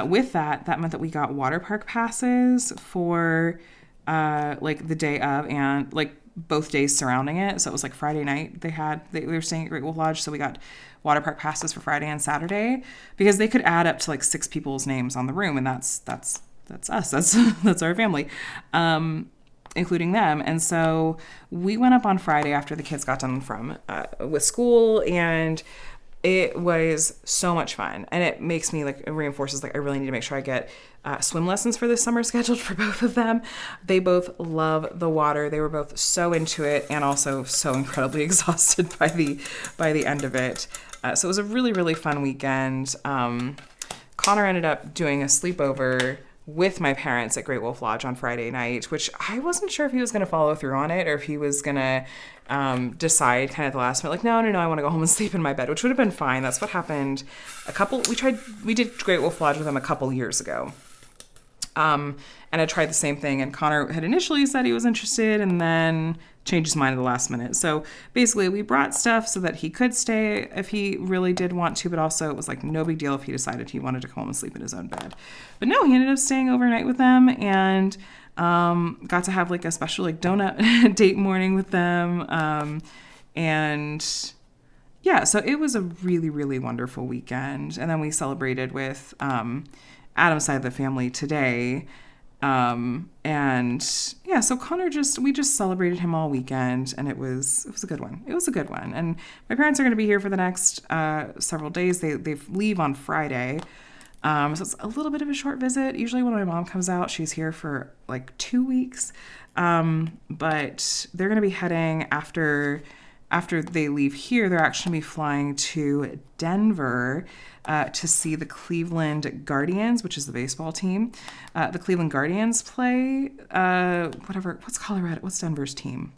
S1: with that meant that we got water park passes for like the day of and like both days surrounding it. So it was like Friday night they were staying at Great Wolf Lodge, so we got water park passes for Friday and Saturday because they could add up to like 6 people's names on the room, and that's us. That's our family, including them. And so we went up on Friday after the kids got done with school, and it was so much fun. And it makes me it reinforces I really need to make sure I get swim lessons for this summer scheduled for both of them. They both love the water. They were both so into it and also so incredibly exhausted by the end of it. So it was a really, really fun weekend. Connor ended up doing a sleepover with my parents at Great Wolf Lodge on Friday night, which I wasn't sure if he was going to follow through on it or if he was going to decide kind of at the last minute, no, I want to go home and sleep in my bed, which would have been fine. That's what happened we did Great Wolf Lodge with him a couple years ago. And I tried the same thing, and Connor had initially said he was interested and then changed his mind at the last minute. So basically we brought stuff so that he could stay if he really did want to, but also it was like no big deal if he decided he wanted to go home and sleep in his own bed. But no, he ended up staying overnight with them and got to have like a special like donut date morning with them. And yeah, so it was a really, really wonderful weekend. And then we celebrated with Adam's side of the family today. And yeah, so Connor we just celebrated him all weekend, and it was a good one. It was a good one. And my parents are going to be here for the next several days. They leave on Friday. So it's a little bit of a short visit. Usually when my mom comes out, she's here for like 2 weeks. But they're going to be heading after they leave here, they're actually going to be flying to Denver to see the Cleveland Guardians, which is the baseball team. The Cleveland Guardians play, what's Colorado? What's Denver's team?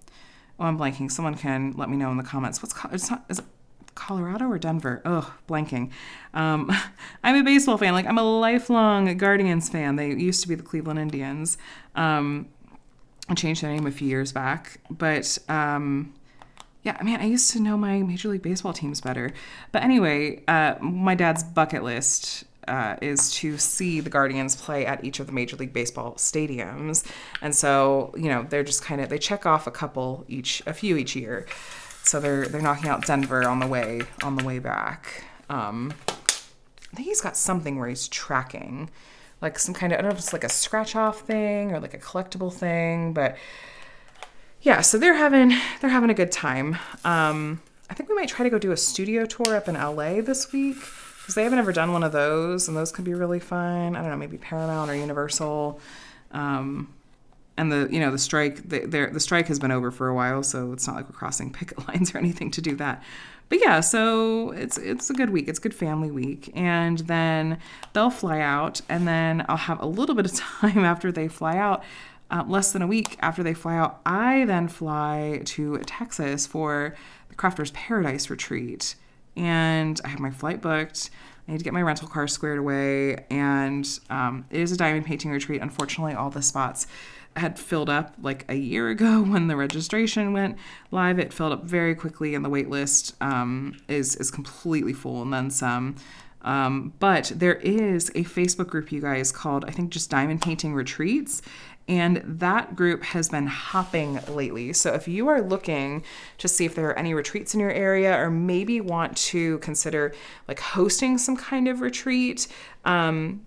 S1: Oh, I'm blanking. Someone can let me know in the comments. Is it Colorado or Denver? Oh, blanking. I'm a baseball fan. I'm a lifelong Guardians fan. They used to be the Cleveland Indians. I changed their name a few years back. But yeah, I used to know my Major League Baseball teams better. But anyway, my dad's bucket list is to see the Guardians play at each of the Major League Baseball stadiums. And so, they're just they check off a few each year. So they're knocking out Denver on the way back. I think he's got something where he's tracking, like some kind of, I don't know if it's like a scratch off thing or like a collectible thing, but yeah, so they're having a good time. I think we might try to go do a studio tour up in LA this week because they haven't ever done one of those, and those could be really fun. I don't know, maybe Paramount or Universal. And the strike, the strike has been over for a while, so it's not like we're crossing picket lines or anything to do that. But yeah, so it's a good week. It's a good family week. And then they'll fly out, and then I'll have a little bit of time after they fly out. Less than a week after they fly out, I then fly to Texas for the Crafters Paradise retreat. And I have my flight booked. I need to get my rental car squared away, and it is a diamond painting retreat. Unfortunately, all the spots had filled up like a year ago when the registration went live. It filled up very quickly, and the wait list is completely full and then some. But there is a Facebook group, you guys, called, I think, just Diamond Painting Retreats. And that group has been hopping lately. So if you are looking to see if there are any retreats in your area, or maybe want to consider like hosting some kind of retreat, and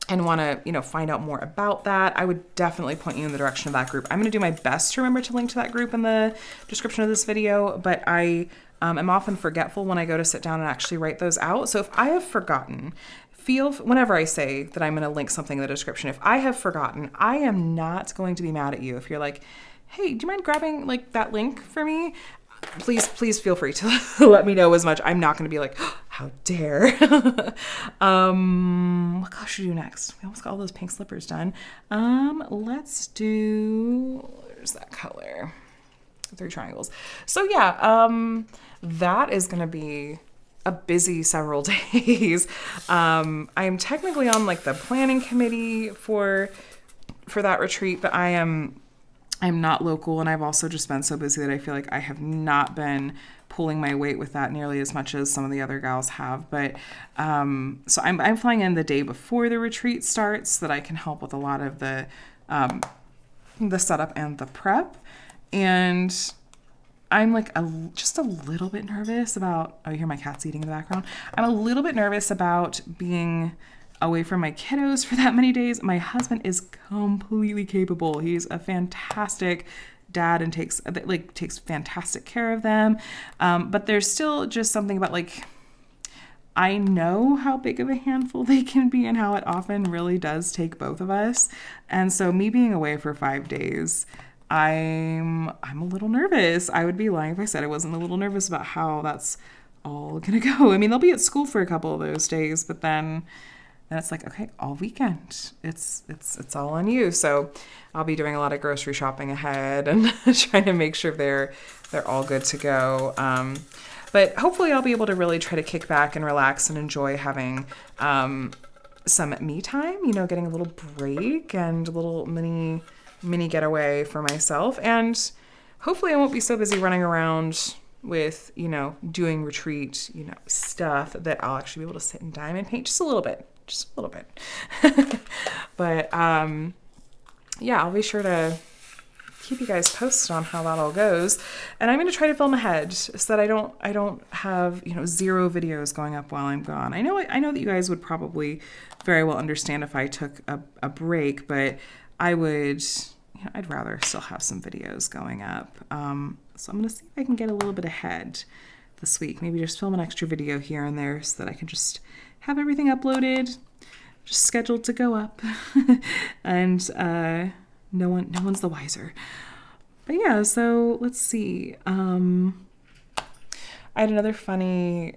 S1: want to, find out more about that, I would definitely point you in the direction of that group. I'm going to do my best to remember to link to that group in the description of this video, but I am often forgetful when I go to sit down and actually write those out. So if I have forgotten, whenever I say that I'm going to link something in the description, if I have forgotten, I am not going to be mad at you. If you're like, hey, do you mind grabbing like that link for me? Please feel free to let me know as much. I'm not going to be like, oh, how dare. What color should we do next? We almost got all those pink slippers done. Let's do, where's that color? 3 triangles. So yeah, that is going to be a busy several days. I'm technically on like the planning committee for that retreat, but I'm not local, and I've also just been so busy that I feel like I have not been pulling my weight with that nearly as much as some of the other gals have. But so I'm flying in the day before the retreat starts so that I can help with a lot of the setup and the prep. And I'm like just a little bit nervous about, oh, you hear my cats eating in the background. I'm a little bit nervous about being away from my kiddos for that many days. My husband is completely capable. He's a fantastic dad and takes fantastic care of them. But there's still just something about I know how big of a handful they can be and how it often really does take both of us. And so me being away for 5 days, I'm a little nervous. I would be lying if I said I wasn't a little nervous about how that's all gonna go. I mean, they'll be at school for a couple of those days, but then it's like, okay, all weekend, it's all on you. So I'll be doing a lot of grocery shopping ahead and trying to make sure they're all good to go. But hopefully I'll be able to really try to kick back and relax and enjoy having some me time, getting a little break and a little mini getaway for myself. And hopefully I won't be so busy running around with, doing retreat, stuff that I'll actually be able to sit and diamond paint just a little bit. But yeah, I'll be sure to keep you guys posted on how that all goes. And I'm going to try to film ahead so that I don't have, 0 videos going up while I'm gone. I know that you guys would probably very well understand if I took a break, but I would, I'd rather still have some videos going up. So I'm going to see if I can get a little bit ahead this week. Maybe just film an extra video here and there so that I can just have everything uploaded, just scheduled to go up, and no one's the wiser. But yeah, so let's see. I had another funny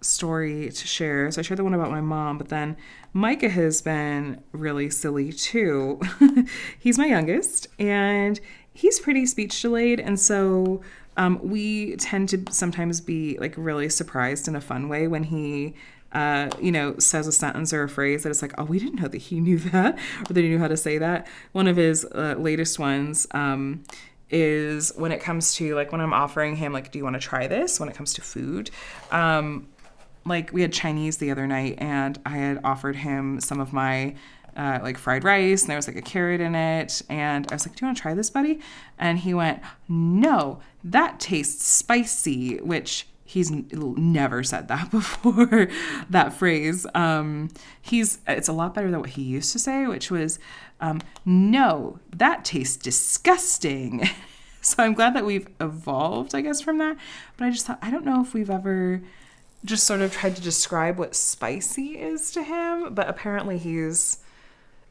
S1: story to share. So I shared the one about my mom, but then Micah has been really silly too. He's my youngest, and he's pretty speech delayed, and so we tend to sometimes be really surprised in a fun way when he says a sentence or a phrase that it's like, oh, we didn't know that he knew that, or that he knew how to say that. One of his latest ones is when it comes to when I'm offering him do you want to try this when it comes to food. We had Chinese the other night, and I had offered him some of my fried rice, and there was a carrot in it, and I was like, do you want to try this, buddy? And he went, no, that tastes spicy, which he's never said that before, that phrase. It's a lot better than what he used to say, which was, no, that tastes disgusting. So I'm glad that we've evolved, I guess, from that. But I just thought, I don't know if we've ever just sort of tried to describe what spicy is to him, but apparently he's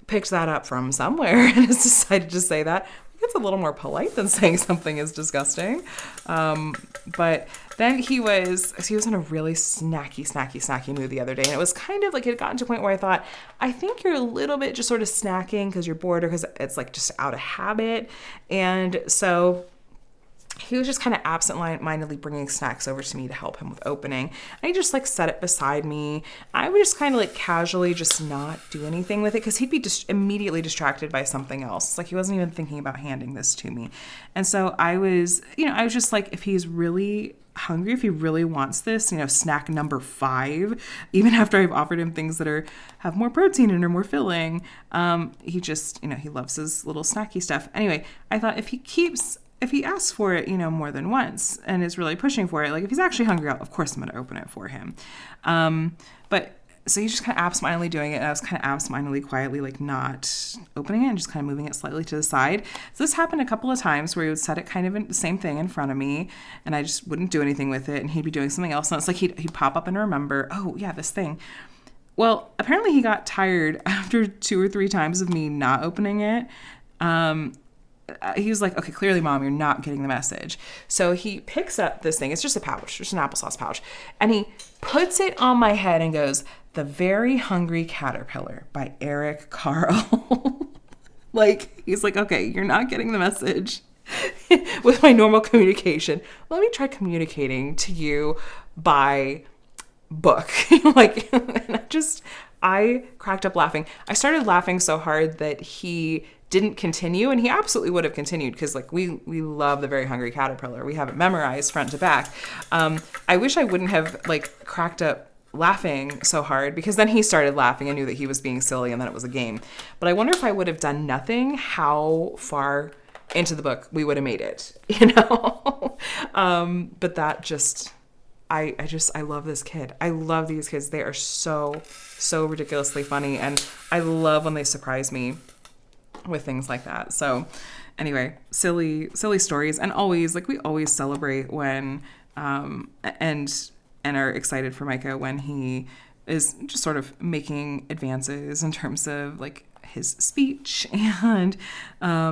S1: picked that up from somewhere and has decided to say that. It's a little more polite than saying something is disgusting. But then he was in a really snacky mood the other day. And it was kind of it had gotten to a point where I thought, I think you're a little bit just sort of snacking because you're bored or because it's just out of habit. And so he was just kind of absent-mindedly bringing snacks over to me to help him with opening. And he just like set it beside me. I would just kind of like casually just not do anything with it because he'd be immediately distracted by something else. Like he wasn't even thinking about handing this to me. And so I was just like, if he's really hungry, if he really wants this, snack number 5, even after I've offered him things that have more protein and are more filling, he just, he loves his little snacky stuff. Anyway, I thought if he asks for it, more than once and is really pushing for it, like if he's actually hungry, of course I'm going to open it for him. But so he's just kind of absentmindedly doing it. And I was kind of absentmindedly quietly, like not opening it and just kind of moving it slightly to the side. So this happened a couple of times where he would set it kind of in the same thing in front of me and I just wouldn't do anything with it. And he'd be doing something else. And it's like he'd pop up and remember, oh yeah, this thing. Well, apparently he got tired after 2 or 3 times of me not opening it. He was like, okay, clearly, Mom, you're not getting the message. So he picks up this thing. It's just a pouch, just an applesauce pouch. And he puts it on my head and goes, "The Very Hungry Caterpillar" by Eric Carle. Like, he's like, okay, you're not getting the message with my normal communication. Let me try communicating to you by book. Like, and I cracked up laughing. I started laughing so hard that he didn't continue, and he absolutely would have continued because like we love The Very Hungry Caterpillar. We have it memorized front to back. I wish I wouldn't have like cracked up laughing so hard because then he started laughing. I knew that he was being silly and then it was a game. But I wonder if I would have done nothing, how far into the book we would have made it, but that just, I love this kid. I love these kids. They are so ridiculously funny. And I love when they surprise me with things like that. So anyway, silly stories. And always, like, we always celebrate when, and are excited for Micah when he is just sort of making advances in terms of like his speech and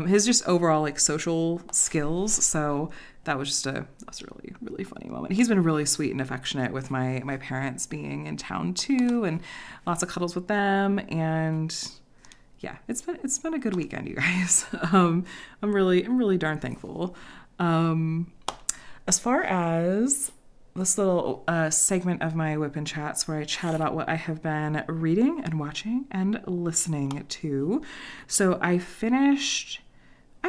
S1: his just overall like social skills. So that was a really funny moment. He's been really sweet and affectionate with my parents being in town too, and lots of cuddles with them. And yeah, it's been a good weekend, you guys. I'm really darn thankful. As far as this little segment of my WIP and Chats where I chat about what I have been reading and watching and listening to. So I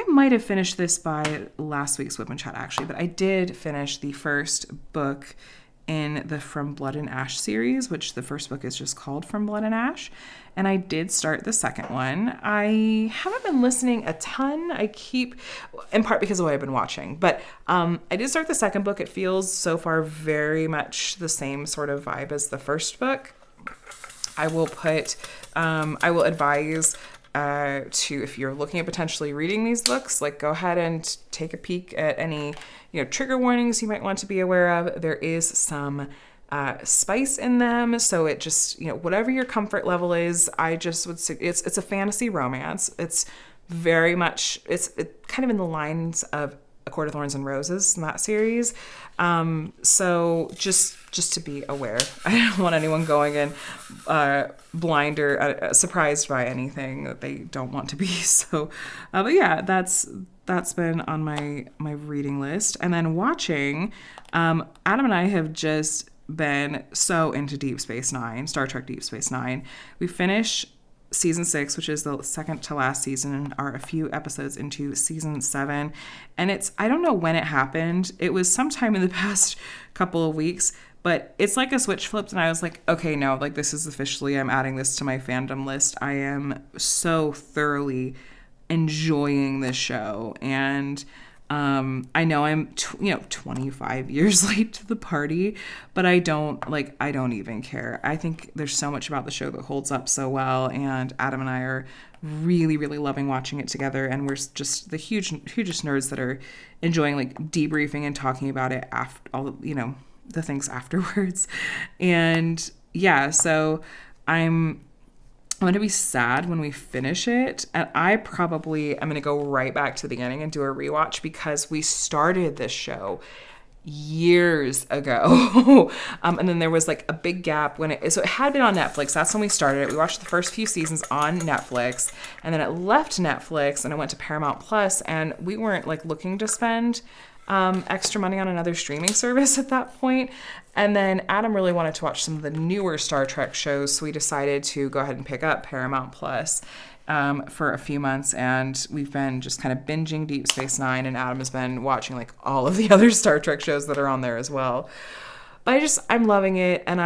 S1: might have finished this by last week's WIP and Chat actually, but I did finish the first book in the From Blood and Ash series, which the first book is just called From Blood and Ash. And I did start the second one. I haven't been listening a ton. In part because of what I've been watching, but I did start the second book. It feels so far very much the same sort of vibe as the first book. I will advise to, if you're looking at potentially reading these books, like go ahead and take a peek at any, trigger warnings you might want to be aware of. There is some spice in them, so it just, whatever your comfort level is, I just would say it's a fantasy romance. It's very much, it's kind of in the lines of A Court of Thorns and Roses in that series. So just to be aware, I don't want anyone going in blind or surprised by anything that they don't want to be. So, but yeah, that's been on my reading list. And then watching, Adam and I have just been so into Deep Space Nine, Star Trek Deep Space Nine. We finished season 6, which is the second to last season, and are a few episodes into season 7. And I don't know when it happened. It was sometime in the past couple of weeks, but it's like a switch flipped and I was like, okay, no, like this is officially, I'm adding this to my fandom list. I am so thoroughly enjoying this show. And I know I'm 25 years late to the party, but I don't even care. I think there's so much about the show that holds up so well, and Adam and I are really, really loving watching it together, and we're just the hugest nerds that are enjoying like debriefing and talking about it after all, the things afterwards. And yeah, so I'm going to be sad when we finish it. And I'm going to go right back to the beginning and do a rewatch because we started this show years ago. And then there was like a big gap so it had been on Netflix. That's when we started it. We watched the first few seasons on Netflix, and then it left Netflix and it went to Paramount Plus, and we weren't like looking to spend extra money on another streaming service at that point. And then Adam really wanted to watch some of the newer Star Trek shows, so we decided to go ahead and pick up Paramount Plus for a few months, and we've been just kind of binging Deep Space Nine, and Adam has been watching like all of the other Star Trek shows that are on there as well. But I'm loving it, and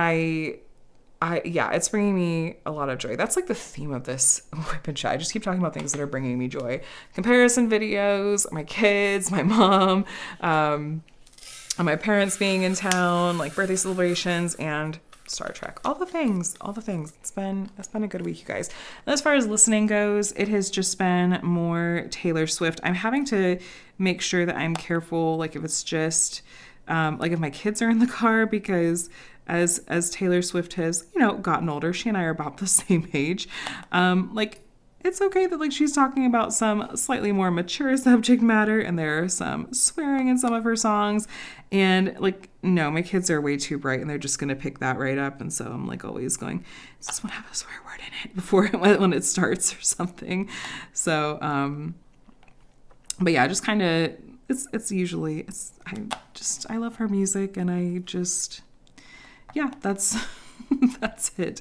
S1: yeah, it's bringing me a lot of joy. That's like the theme of this WIP and Chat. I just keep talking about things that are bringing me joy. Comparison videos, my kids, my mom, my parents being in town, like birthday celebrations, and Star Trek. All the things. It's been a good week, you guys. And as far as listening goes, it has just been more Taylor Swift. I'm having to make sure that I'm careful, like if it's just like if my kids are in the car, because as Taylor Swift has, gotten older, she and I are about the same age. Like it's okay that like she's talking about some slightly more mature subject matter, and there are some swearing in some of her songs, and like no, my kids are way too bright and they're just gonna pick that right up, and so I'm like always going, does this one have a swear word in it before when it starts or something? So but yeah, just kind of I love her music, and that's that's it.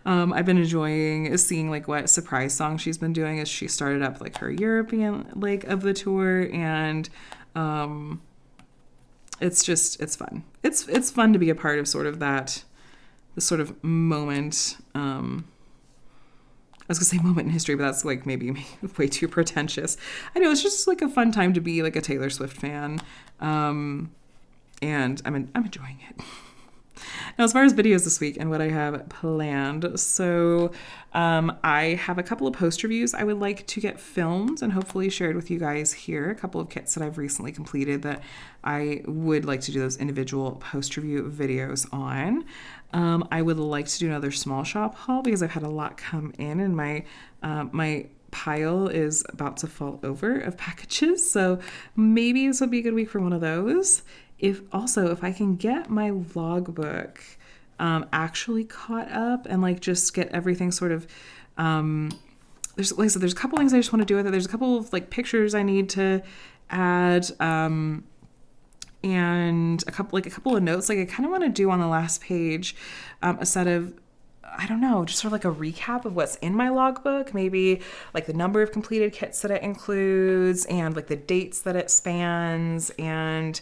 S1: I've been enjoying seeing like what surprise song she's been doing as she started up like her European leg of the tour, and it's fun. It's fun to be a part of sort of this sort of moment. I was gonna say moment in history, but that's like maybe way too pretentious. I know, it's just like a fun time to be like a Taylor Swift fan, and I'm enjoying it. Now, as far as videos this week and what I have planned, so I have a couple of post reviews I would like to get filmed and hopefully shared with you guys here. A couple of kits that I've recently completed that I would like to do those individual post review videos on. I would like to do another small shop haul because I've had a lot come in, and my pile is about to fall over of packages. So maybe this would be a good week for one of those. If I can get my logbook actually caught up and like just get everything sort of there's a couple things I just want to do with it. There's a couple of like pictures I need to add, and a couple of notes. Like I kind of want to do on the last page a set of, I don't know, just sort of like a recap of what's in my logbook, maybe like the number of completed kits that it includes and like the dates that it spans, and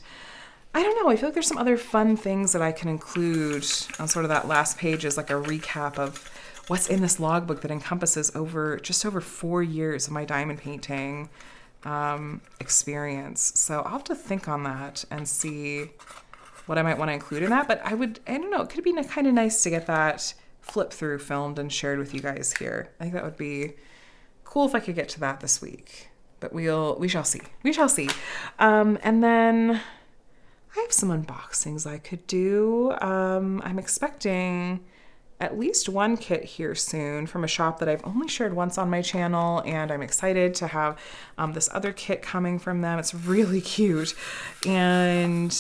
S1: I don't know, I feel like there's some other fun things that I can include on sort of that last page as like a recap of what's in this logbook that encompasses just over 4 years of my diamond painting experience. So I'll have to think on that and see what I might want to include in that. But I don't know, it could be kind of nice to get that flip through filmed and shared with you guys here. I think that would be cool if I could get to that this week. But we shall see. And then I have some unboxings I could do. I'm expecting at least one kit here soon from a shop that I've only shared once on my channel, and I'm excited to have this other kit coming from them. It's really cute. And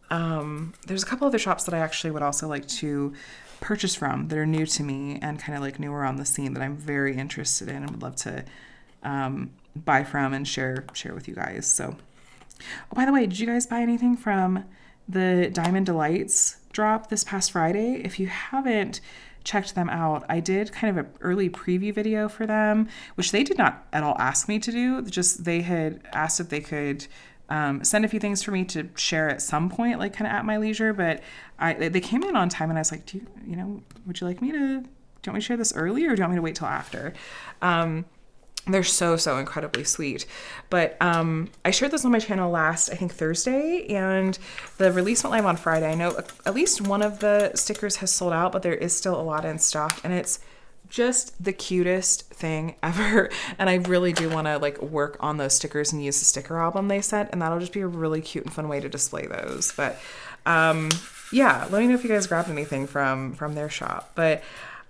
S1: there's a couple other shops that I actually would also like to purchase from that are new to me and kind of like newer on the scene that I'm very interested in and would love to buy from and share with you guys. So, oh, by the way, did you guys buy anything from the Diamond Delights drop this past Friday? If you haven't checked them out, I did kind of an early preview video for them, which they did not at all ask me to do. Just they had asked if they could send a few things for me to share at some point, like kind of at my leisure. But they came in on time, and I was like, would you like me to? Do you want me to share this early, or do you want me to wait till after? They're so incredibly sweet. But I shared this on my channel last, I think, Thursday, and the release went live on Friday. I know at least one of the stickers has sold out, but there is still a lot in stock, and it's just the cutest thing ever. And I really do want to like work on those stickers and use the sticker album they sent, and that'll just be a really cute and fun way to display those. But yeah, let me know if you guys grabbed anything from their shop. But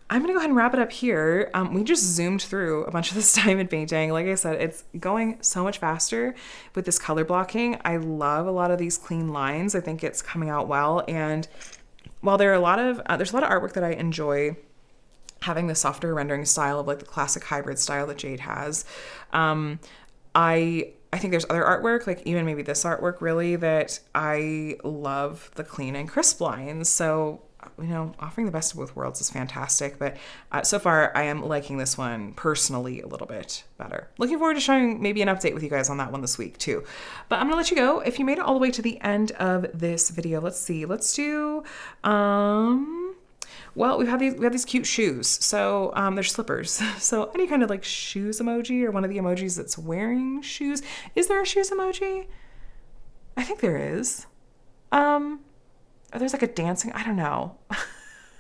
S1: I'm going to go ahead and wrap it up here. We just zoomed through a bunch of this diamond painting. Like I said, it's going so much faster with this color blocking. I love a lot of these clean lines. I think it's coming out well. And while there's a lot of artwork that I enjoy, having the softer rendering style of like the classic hybrid style that Jade has, I I think there's other artwork, like even maybe this artwork really, that I love the clean and crisp lines. So, you know, offering the best of both worlds is fantastic. But so far, I am liking this one personally a little bit better. Looking forward to showing maybe an update with you guys on that one this week too. But I'm gonna let you go. If you made it all the way to the end of this video, let's see. Let's do, well, we have these cute shoes. So they're slippers. So any kind of like shoes emoji or one of the emojis that's wearing shoes. Is there a shoes emoji? I think there is. Or there's like a dancing, I don't know.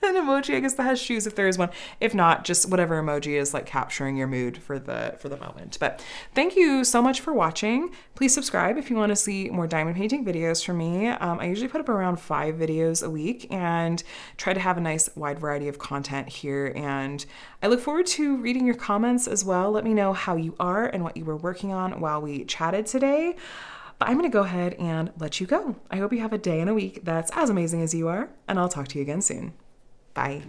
S1: An emoji, I guess, that has shoes if there is one. If not, just whatever emoji is like capturing your mood for the moment. But thank you so much for watching. Please subscribe if you want to see more diamond painting videos from me. I usually put up around 5 videos a week and try to have a nice wide variety of content here. And I look forward to reading your comments as well. Let me know how you are and what you were working on while we chatted today. But I'm going to go ahead and let you go. I hope you have a day and a week that's as amazing as you are, and I'll talk to you again soon. Bye.